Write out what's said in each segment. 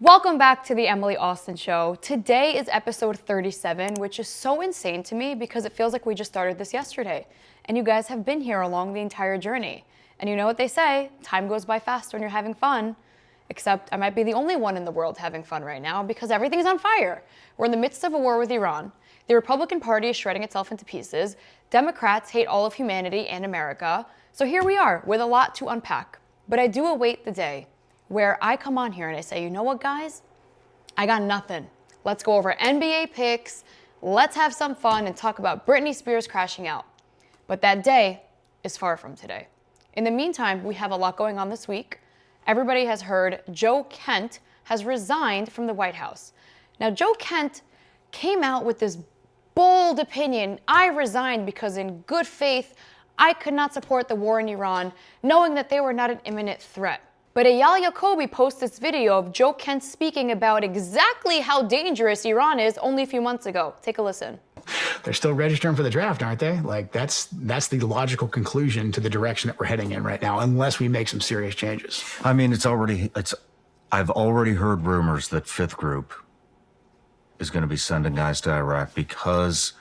Welcome back to the Emily Austin Show. Today is episode 37, which is so insane to me because it feels like we just started this yesterday. And you guys have been here along the entire journey. And you know what they say, time goes by fast when you're having fun. Except I might be the only one in the world having fun right now because everything's on fire. We're in the midst of a war with Iran. The Republican Party is shredding itself into pieces. Democrats hate all of humanity and America. So here we are with a lot to unpack. But I do await the day where I come on here and I say, you know what, guys? I got nothing. Let's go over NBA picks. Let's have some fun and talk about Britney Spears crashing out. But that day is far from today. In the meantime, we have a lot going on this week. Everybody has heard Joe Kent has resigned from the White House. Now, Joe Kent came out with this bold opinion. I resigned because in good faith, I could not support the war in Iran, knowing that they were not an imminent threat. But Eyal Yacobi posts this video of Joe Kent speaking about exactly how dangerous Iran is only a few months ago. Take a listen. They're still registering for the draft, aren't they? Like, that's the logical conclusion to the direction that we're heading in right now, unless we make some serious changes. I mean, I've already heard rumors that Fifth Group is going to be sending guys to Iraq because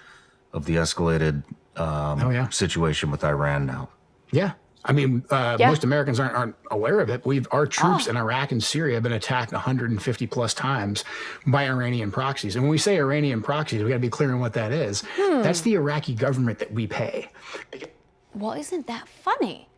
of the escalated situation with Iran now. Yeah. I mean, most Americans aren't aware of it. Our troops in Iraq and Syria have been attacked 150 plus times by Iranian proxies. And when we say Iranian proxies, we got to be clear on what that is. That's the Iraqi government that we pay. Well, isn't that funny?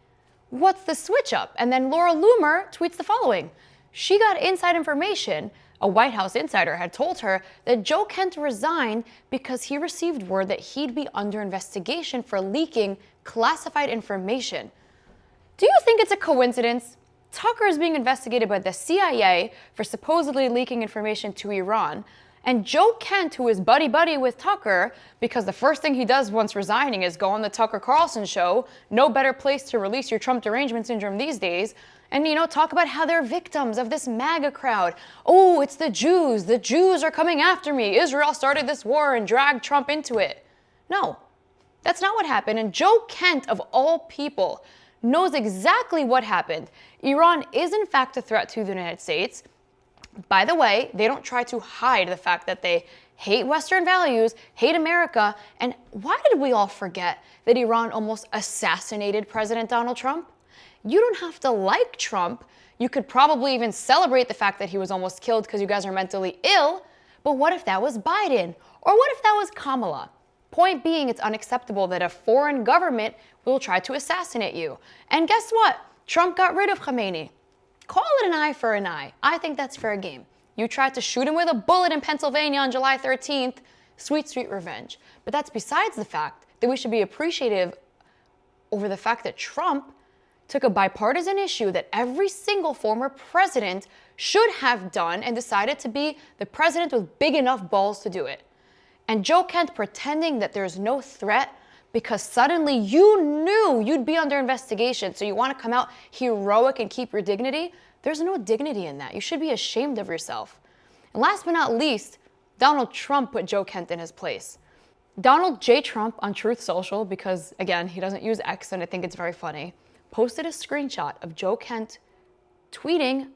What's the switch up? And then Laura Loomer tweets the following. She got inside information. A White House insider had told her that Joe Kent resigned because he received word that he'd be under investigation for leaking classified information. Do you think it's a coincidence? Tucker is being investigated by the CIA for supposedly leaking information to Iran. And Joe Kent, who is buddy-buddy with Tucker, because the first thing he does once resigning is go on the Tucker Carlson show, no better place to release your Trump derangement syndrome these days, and, talk about how they're victims of this MAGA crowd. Oh, it's the Jews. The Jews are coming after me. Israel started this war and dragged Trump into it. No, that's not what happened. And Joe Kent, of all people, knows exactly what happened. Iran is in fact a threat to the United States. By the way, they don't try to hide the fact that they hate Western values, hate America, and why did we all forget that Iran almost assassinated President Donald Trump? You don't have to like Trump. You could probably even celebrate the fact that he was almost killed because you guys are mentally ill, but what if that was Biden? Or what if that was Kamala? Point being, it's unacceptable that a foreign government will try to assassinate you. And guess what? Trump got rid of Khomeini. Call it an eye for an eye. I think that's fair game. You tried to shoot him with a bullet in Pennsylvania on July 13th. Sweet, sweet revenge. But that's besides the fact that we should be appreciative over the fact that Trump took a bipartisan issue that every single former president should have done and decided to be the president with big enough balls to do it. And Joe Kent pretending that there's no threat because suddenly you knew you'd be under investigation, so you want to come out heroic and keep your dignity. There's no dignity in that. You should be ashamed of yourself. And last but not least, Donald Trump put Joe Kent in his place. Donald J. Trump on Truth Social, because again, he doesn't use X and I think it's very funny, posted a screenshot of Joe Kent tweeting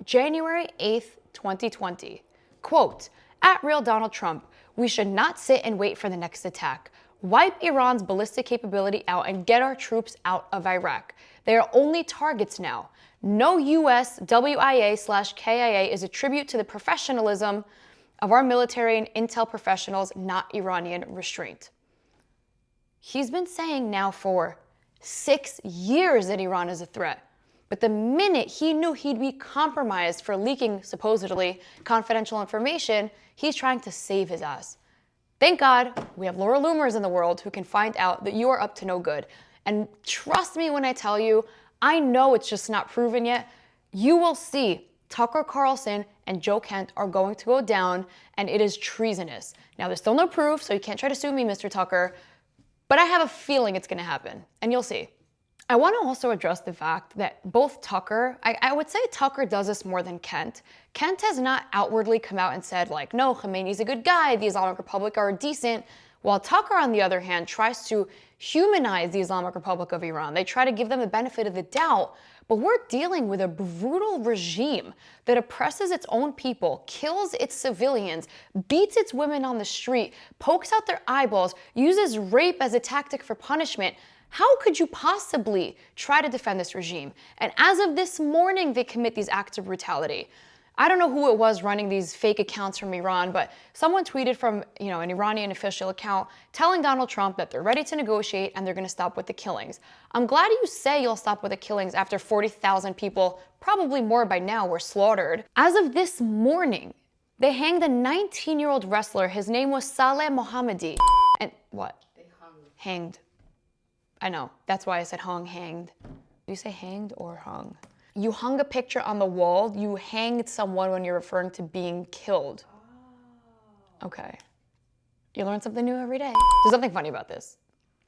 January 8th, 2020. Quote, "At Real Donald Trump, we should not sit and wait for the next attack. Wipe Iran's ballistic capability out and get our troops out of Iraq. They are only targets now. No US WIA/KIA is a tribute to the professionalism of our military and intel professionals, not Iranian restraint." He's been saying now for 6 years that Iran is a threat. But the minute he knew he'd be compromised for leaking supposedly confidential information, he's trying to save his ass. Thank God we have Laura Loomers in the world who can find out that you are up to no good. And trust me when I tell you, I know it's just not proven yet. You will see Tucker Carlson and Joe Kent are going to go down, and it is treasonous. Now, there's still no proof, so you can't try to sue me, Mr. Tucker, but I have a feeling it's going to happen, and you'll see. I want to also address the fact that both Tucker, I would say Tucker does this more than Kent. Kent has not outwardly come out and said, like, no, Khomeini's a good guy, the Islamic Republic are decent, while Tucker, on the other hand, tries to humanize the Islamic Republic of Iran. They try to give them the benefit of the doubt, but we're dealing with a brutal regime that oppresses its own people, kills its civilians, beats its women on the street, pokes out their eyeballs, uses rape as a tactic for punishment. How could you possibly try to defend this regime? And as of this morning, they commit these acts of brutality. I don't know who it was running these fake accounts from Iran, but someone tweeted from, an Iranian official account telling Donald Trump that they're ready to negotiate and they're going to stop with the killings. I'm glad you say you'll stop with the killings after 40,000 people, probably more by now, were slaughtered. As of this morning, they hanged a 19-year-old wrestler. His name was Saleh Mohammadi. And what? They hung. Hanged. I know. That's why I said hanged. Do you say hanged or hung? You hung a picture on the wall. You hanged someone when you're referring to being killed. Okay. You learn something new every day. There's something funny about this.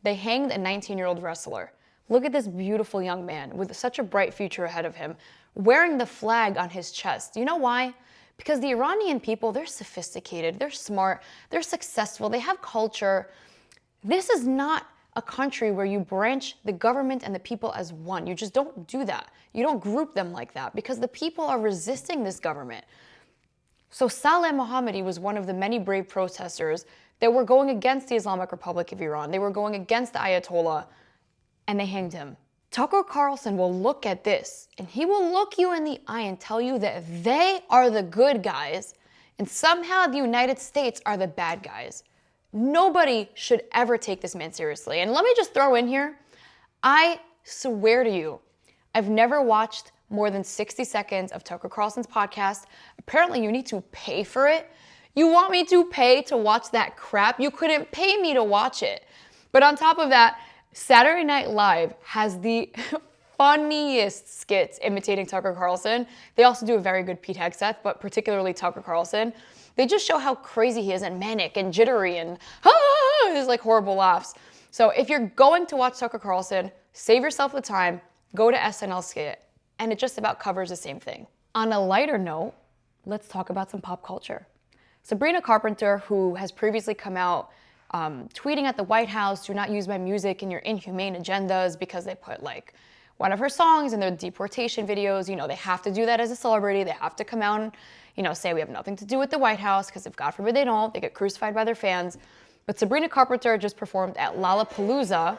They hanged a 19-year-old wrestler. Look at this beautiful young man with such a bright future ahead of him, wearing the flag on his chest. You know why? Because the Iranian people, they're sophisticated, they're smart, they're successful, they have culture. This is not a country where you branch the government and the people as one. You just don't do that. You don't group them like that because the people are resisting this government. So Saleh Mohammadi was one of the many brave protesters that were going against the Islamic Republic of Iran. They were going against the Ayatollah, and they hanged him. Tucker Carlson will look at this, and he will look you in the eye and tell you that they are the good guys, and somehow the United States are the bad guys. Nobody should ever take this man seriously. And let me just throw in here, I swear to you, I've never watched more than 60 seconds of Tucker Carlson's podcast. Apparently you need to pay for it. You want me to pay to watch that crap? You couldn't pay me to watch it. But on top of that, Saturday Night Live has the funniest skits imitating Tucker Carlson. They also do a very good Pete Hegseth, but particularly Tucker Carlson. They just show how crazy he is and manic and jittery and his like horrible laughs. So if you're going to watch Tucker Carlson, save yourself the time, go to SNL skit, and it just about covers the same thing. On a lighter note, let's talk about some pop culture. Sabrina Carpenter, who has previously come out tweeting at the White House, do not use my music in your inhumane agendas because they put like one of her songs in their deportation videos. They have to do that as a celebrity. They have to come out and say we have nothing to do with the White House because if God forbid they don't, they get crucified by their fans. But Sabrina Carpenter just performed at Lollapalooza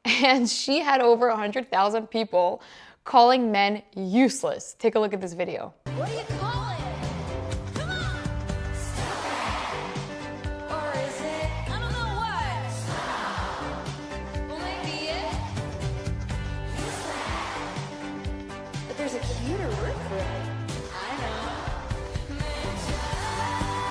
and she had over 100,000 people calling men useless. Take a look at this video. What do you call it? Come on! Stop. Or is it? I don't know what. Well, maybe it. But there's a cuter word for it.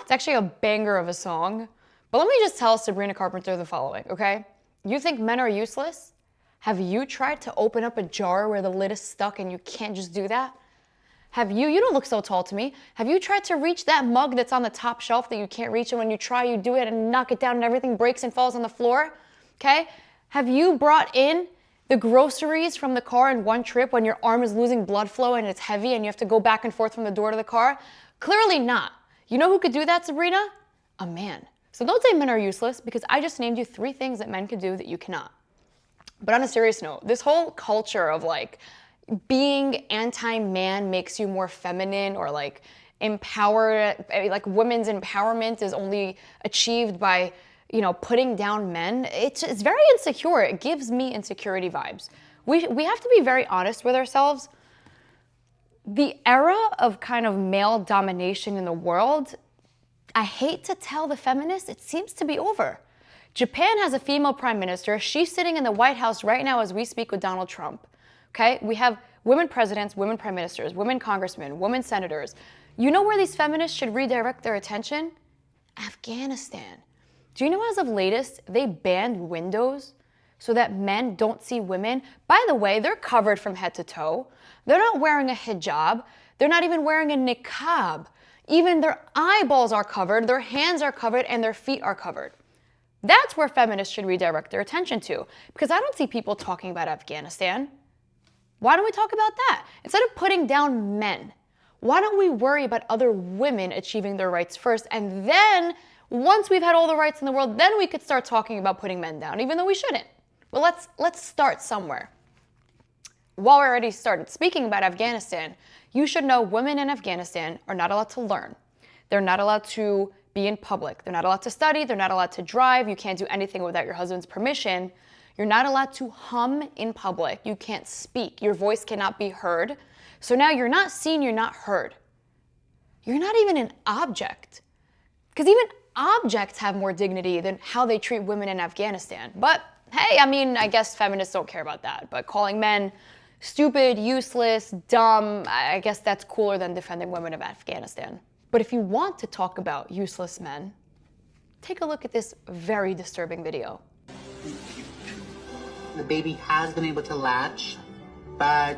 It's actually a banger of a song. But let me just tell Sabrina Carpenter the following, okay? You think men are useless? Have you tried to open up a jar where the lid is stuck and you can't just do that? You don't look so tall to me. Have you tried to reach that mug that's on the top shelf that you can't reach, and when you try, you do it and knock it down and everything breaks and falls on the floor? Okay? Have you brought in the groceries from the car in one trip when your arm is losing blood flow and it's heavy and you have to go back and forth from the door to the car? Clearly not. You know who could do that, Sabrina? A man. So don't say men are useless because I just named you 3 things that men can do that you cannot. But on a serious note, this whole culture of like being anti-man makes you more feminine or like empowered, like women's empowerment is only achieved by, putting down men. It's very insecure. It gives me insecurity vibes. We have to be very honest with ourselves. The era of kind of male domination in the world, I hate to tell the feminists, it seems to be over. Japan has a female prime minister. She's sitting in the White House right now as we speak with Donald Trump. Okay? We have women presidents, women prime ministers, women congressmen, women senators. You know where these feminists should redirect their attention? Afghanistan. Do you know as of latest, they banned windows so that men don't see women? By the way, they're covered from head to toe. They're not wearing a hijab. They're not even wearing a niqab. Even their eyeballs are covered, their hands are covered, and their feet are covered. That's where feminists should redirect their attention to, because I don't see people talking about Afghanistan. Why don't we talk about that? Instead of putting down men, why don't we worry about other women achieving their rights first, and then once we've had all the rights in the world, then we could start talking about putting men down, even though we shouldn't. But let's start somewhere. while we already started speaking about Afghanistan, you should know women in Afghanistan are not allowed to learn. They're not allowed to be in public. They're not allowed to study. They're not allowed to drive. You can't do anything without your husband's permission. You're not allowed to hum in public. You can't speak. Your voice cannot be heard. So now you're not seen, you're not heard. You're not even an object. Because even objects have more dignity than how they treat women in Afghanistan. But hey, I mean, I guess feminists don't care about that. But calling men stupid, useless, dumb, I guess that's cooler than defending women of Afghanistan. But if you want to talk about useless men, take a look at this very disturbing video. The baby has been able to latch, but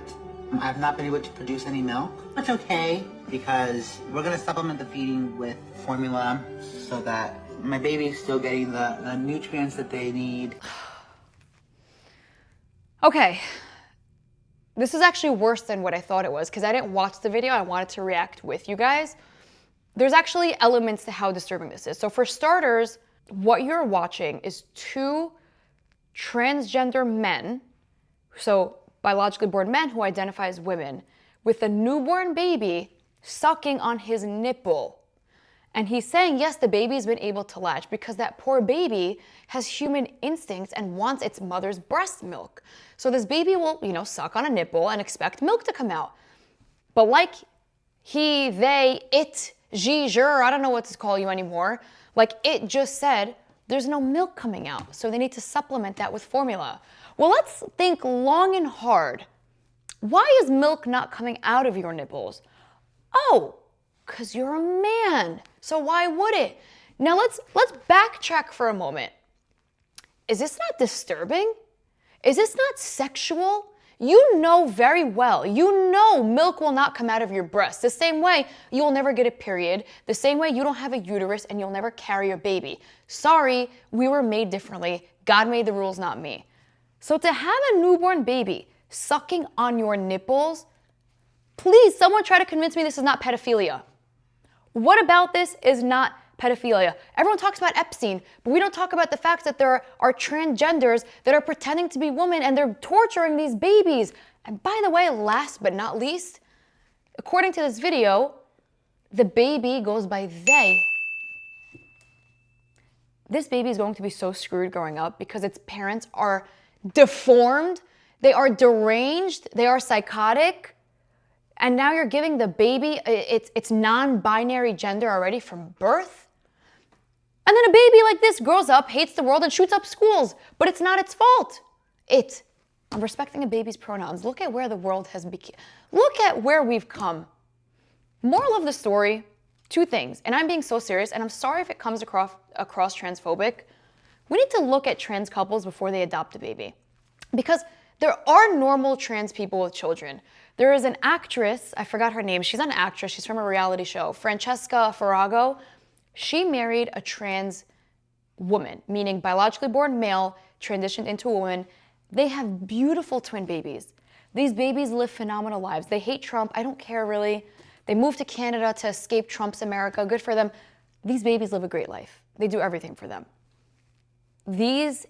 I've not been able to produce any milk. That's okay, because we're gonna supplement the feeding with formula so that my baby is still getting the nutrients that they need. Okay, this is actually worse than what I thought it was, because I didn't watch the video, I wanted to react with you guys. There's actually elements to how disturbing this is. So for starters, what you're watching is two transgender men, so biologically born men who identify as women, with a newborn baby sucking on his nipple. And he's saying, yes, the baby's been able to latch because that poor baby has human instincts and wants its mother's breast milk. So this baby will, suck on a nipple and expect milk to come out. But like he, they, it, she, I don't know what to call you anymore, like it just said, there's no milk coming out, so they need to supplement that with formula. Well, let's think long and hard. Why is milk not coming out of your nipples? Oh, because you're a man. So why would it? Now let's backtrack for a moment. Is this not disturbing? Is this not sexual? You know very well, milk will not come out of your breast. The same way you will never get a period, the same way you don't have a uterus and you'll never carry a baby. Sorry, we were made differently. God made the rules, not me. So to have a newborn baby sucking on your nipples, please, someone try to convince me this is not pedophilia. What about this is not pedophilia? Everyone talks about Epstein, but we don't talk about the fact that there are transgenders that are pretending to be women and they're torturing these babies. And by the way, last but not least, according to this video, the baby goes by they. This baby is going to be so screwed growing up because its parents are deformed, they are deranged, they are psychotic. And now you're giving the baby its non-binary gender already from birth? And then a baby like this grows up, hates the world, and shoots up schools. But it's not its fault. I'm respecting a baby's pronouns. Look at where the world has become. Look at where we've come. Moral of the story, two things. And I'm being so serious, and I'm sorry if it comes across transphobic. We need to look at trans couples before they adopt a baby. Because there are normal trans people with children. There is an actress, I forgot her name, she's not an actress, she's from a reality show, Francesca Farrago. She married a trans woman, meaning biologically born male, transitioned into a woman. They have beautiful twin babies. These babies live phenomenal lives. They hate Trump, I don't care really. They moved to Canada to escape Trump's America, good for them. These babies live a great life. They do everything for them. These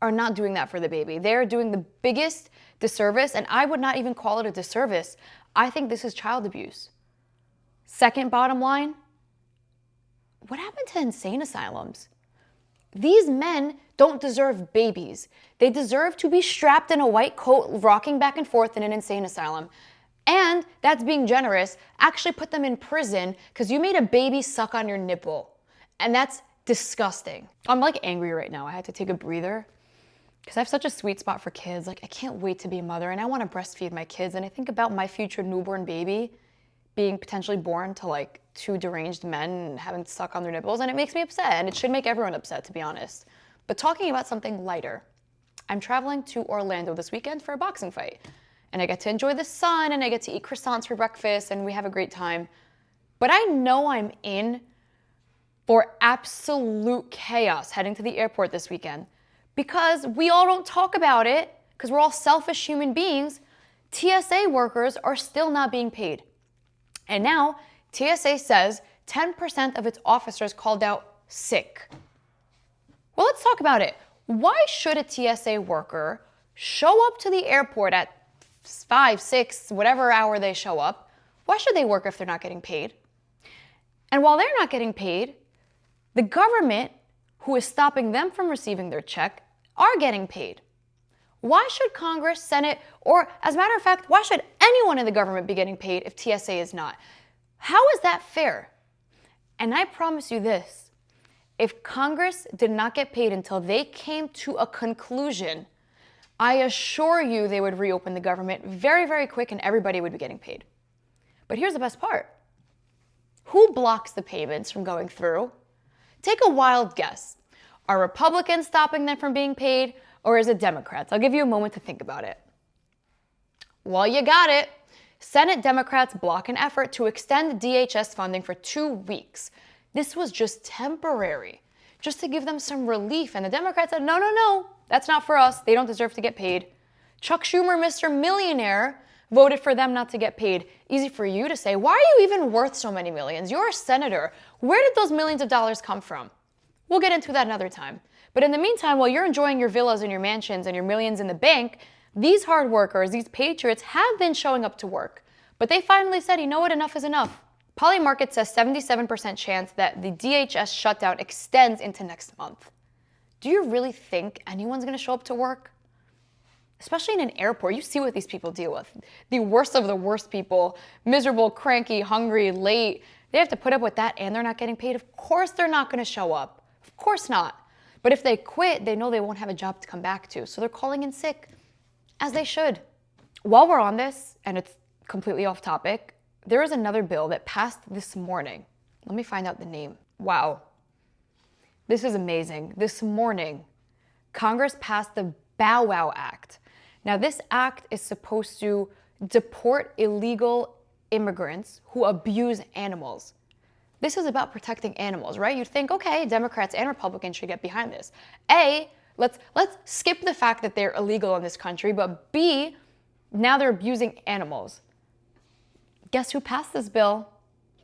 are not doing that for the baby. They're doing the biggest disservice, and I would not even call it a disservice. I think this is child abuse. Second bottom line, what happened to insane asylums? These men don't deserve babies. They deserve to be strapped in a white coat, rocking back and forth in an insane asylum. And that's being generous. Actually put them in prison because you made a baby suck on your nipple. And that's disgusting. I'm like angry right now. I had to take a breather because I have such a sweet spot for kids. Like I can't wait to be a mother and I want to breastfeed my kids. And I think about my future newborn baby being potentially born to like two deranged men and having to suck on their nipples. And it makes me upset, and it should make everyone upset, to be honest. But talking about something lighter, I'm traveling to Orlando this weekend for a boxing fight. And I get to enjoy the sun and I get to eat croissants for breakfast and we have a great time. But I know I'm in for absolute chaos heading to the airport this weekend because we all don't talk about it because we're all selfish human beings. TSA workers are still not being paid. And now TSA says 10% of its officers called out sick. Well, let's talk about it. Why should a TSA worker show up to the airport at 5, 6, whatever hour they show up. Why should they work if they're not getting paid? And while they're not getting paid, the government, who is stopping them from receiving their check, are getting paid. Why should Congress, Senate, or as a matter of fact, why should anyone in the government be getting paid if TSA is not? How is that fair? And I promise you this, if Congress did not get paid until they came to a conclusion, I assure you they would reopen the government very, very quick and everybody would be getting paid. But here's the best part. Who blocks the payments from going through? Take a wild guess. Are Republicans stopping them from being paid, or is it Democrats? I'll give you a moment to think about it. Well, you got it. Senate Democrats block an effort to extend DHS funding for 2 weeks. This was just temporary, just to give them some relief. And the Democrats said, no, that's not for us. They don't deserve to get paid. Chuck Schumer, Mr. Millionaire, voted for them not to get paid. Easy for you to say, why are you even worth so many millions? You're a senator. Where did those millions of dollars come from? We'll get into that another time. But in the meantime, while you're enjoying your villas and your mansions and your millions in the bank, these hard workers, these patriots have been showing up to work. But they finally said, you know what, enough is enough. Polymarket says 77% chance that the DHS shutdown extends into next month. Do you really think anyone's going to show up to work? Especially in an airport, you see what these people deal with. The worst of the worst people, miserable, cranky, hungry, late. They have to put up with that and they're not getting paid. Of course they're not going to show up. Of course not. But if they quit, they know they won't have a job to come back to. So they're calling in sick, as they should. While we're on this, and it's completely off topic, there is another bill that passed this morning. Let me find out the name. Wow. This is amazing. This morning, Congress passed the Bow Wow Act. Now, this act is supposed to deport illegal immigrants who abuse animals. This is about protecting animals, right? You'd think, okay, Democrats and Republicans should get behind this. A, let's skip the fact that they're illegal in this country, but B, now they're abusing animals. Guess who passed this bill?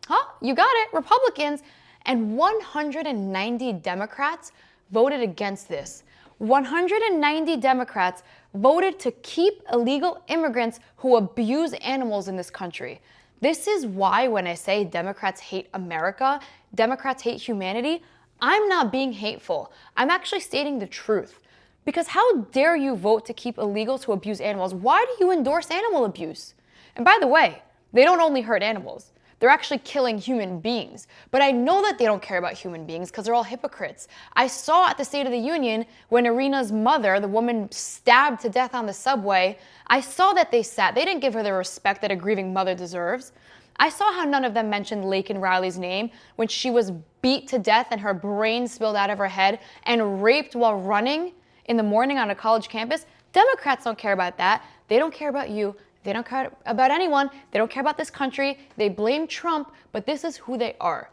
Huh? You got it, Republicans. And 190 Democrats voted against this. 190 Democrats voted to keep illegal immigrants who abuse animals in this country. This is why when I say Democrats hate America, Democrats hate humanity, I'm not being hateful. I'm actually stating the truth. Because how dare you vote to keep illegals who abuse animals? Why do you endorse animal abuse? And by the way, they don't only hurt animals. They're actually killing human beings. But I know that they don't care about human beings because they're all hypocrites. I saw at the State of the Union when Irina's mother, the woman stabbed to death on the subway, I saw that they sat. They didn't give her the respect that a grieving mother deserves. I saw how none of them mentioned Laken Riley's name when she was beat to death and her brain spilled out of her head and raped while running in the morning on a college campus. Democrats don't care about that. They don't care about you. They don't care about anyone. They don't care about this country. They blame Trump, but this is who they are.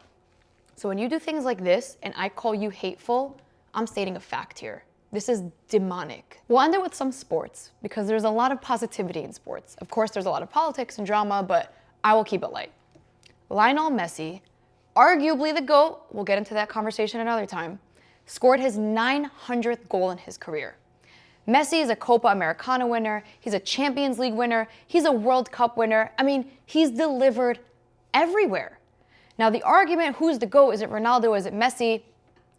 So when you do things like this and I call you hateful, I'm stating a fact here. This is demonic. We'll end it with some sports because there's a lot of positivity in sports. Of course, there's a lot of politics and drama, but I will keep it light. Lionel Messi, arguably the GOAT, we'll get into that conversation another time, scored his 900th goal in his career. Messi is a Copa Americana winner, he's a Champions League winner, he's a World Cup winner. I mean, he's delivered everywhere. Now the argument, who's the GOAT? Is it Ronaldo? Is it Messi?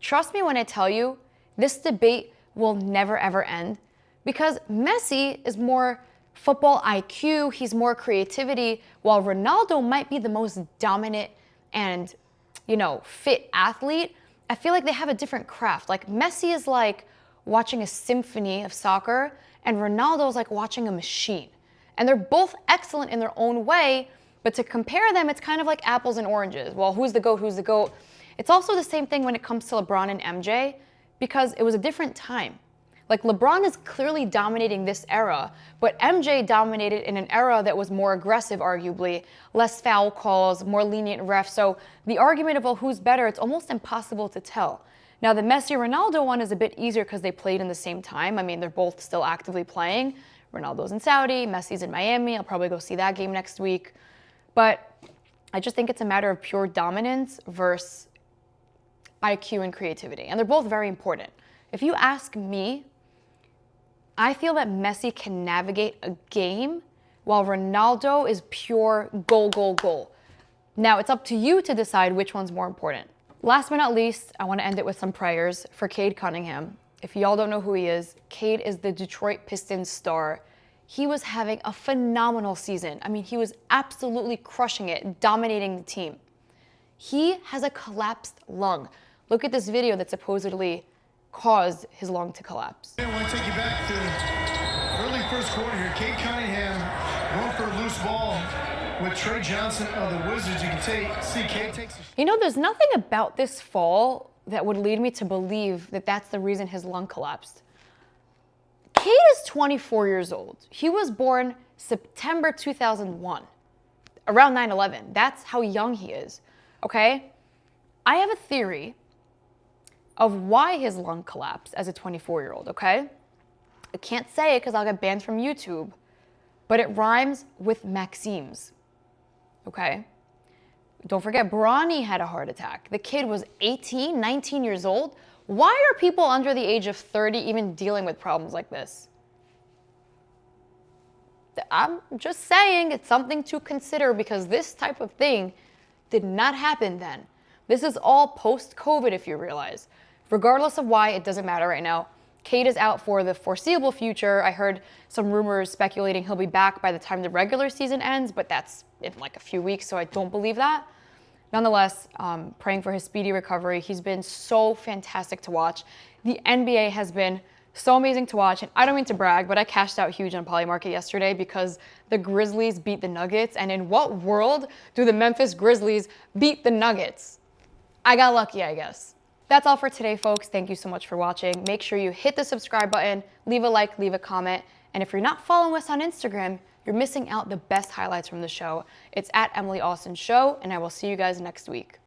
Trust me when I tell you, this debate will never ever end because Messi is more football IQ, he's more creativity, while Ronaldo might be the most dominant and, fit athlete. I feel like they have a different craft. Like Messi is like watching a symphony of soccer, and Ronaldo is like watching a machine. And they're both excellent in their own way, but to compare them, it's kind of like apples and oranges. Well, who's the GOAT? Who's the GOAT? It's also the same thing when it comes to LeBron and MJ, because it was a different time. Like LeBron is clearly dominating this era, but MJ dominated in an era that was more aggressive, arguably, less foul calls, more lenient refs. So the argument of, well, who's better, it's almost impossible to tell. Now, the Messi-Ronaldo one is a bit easier because they played in the same time. I mean, they're both still actively playing. Ronaldo's in Saudi, Messi's in Miami. I'll probably go see that game next week. But I just think it's a matter of pure dominance versus IQ and creativity. And they're both very important. If you ask me, I feel that Messi can navigate a game while Ronaldo is pure goal, goal, goal. Now, it's up to you to decide which one's more important. Last but not least, I want to end it with some prayers for Cade Cunningham. If y'all don't know who he is, Cade is the Detroit Pistons star. He was having a phenomenal season. I mean, he was absolutely crushing it, dominating the team. He has a collapsed lung. Look at this video that supposedly caused his lung to collapse. I want to take you back to early first quarter here. Cade Cunningham going for a loose ball with Trey Johnson of the Wizards. You can see Cade takes a... You know, there's nothing about this fall that would lead me to believe that that's the reason his lung collapsed. Cade is 24 years old. He was born September 2001, around 9/11. That's how young he is, okay? I have a theory of why his lung collapsed as a 24-year-old, okay? I can't say it because I'll get banned from YouTube, but it rhymes with Maxime's, okay? Don't forget, Bronny had a heart attack. The kid was 18, 19 years old. Why are people under the age of 30 even dealing with problems like this? I'm just saying it's something to consider because this type of thing did not happen then. This is all post-COVID, if you realize. Regardless of why, it doesn't matter right now. Cade is out for the foreseeable future. I heard some rumors speculating he'll be back by the time the regular season ends, but that's in like a few weeks, so I don't believe that. Nonetheless, praying for his speedy recovery. He's been so fantastic to watch. The NBA has been so amazing to watch, and I don't mean to brag, but I cashed out huge on Polymarket yesterday because the Grizzlies beat the Nuggets, and in what world do the Memphis Grizzlies beat the Nuggets? I got lucky, I guess. That's all for today, folks. Thank you so much for watching. Make sure you hit the subscribe button, leave a like, leave a comment, and if you're not following us on Instagram, you're missing out the best highlights from the show. It's at Emily Austin Show, and I will see you guys next week.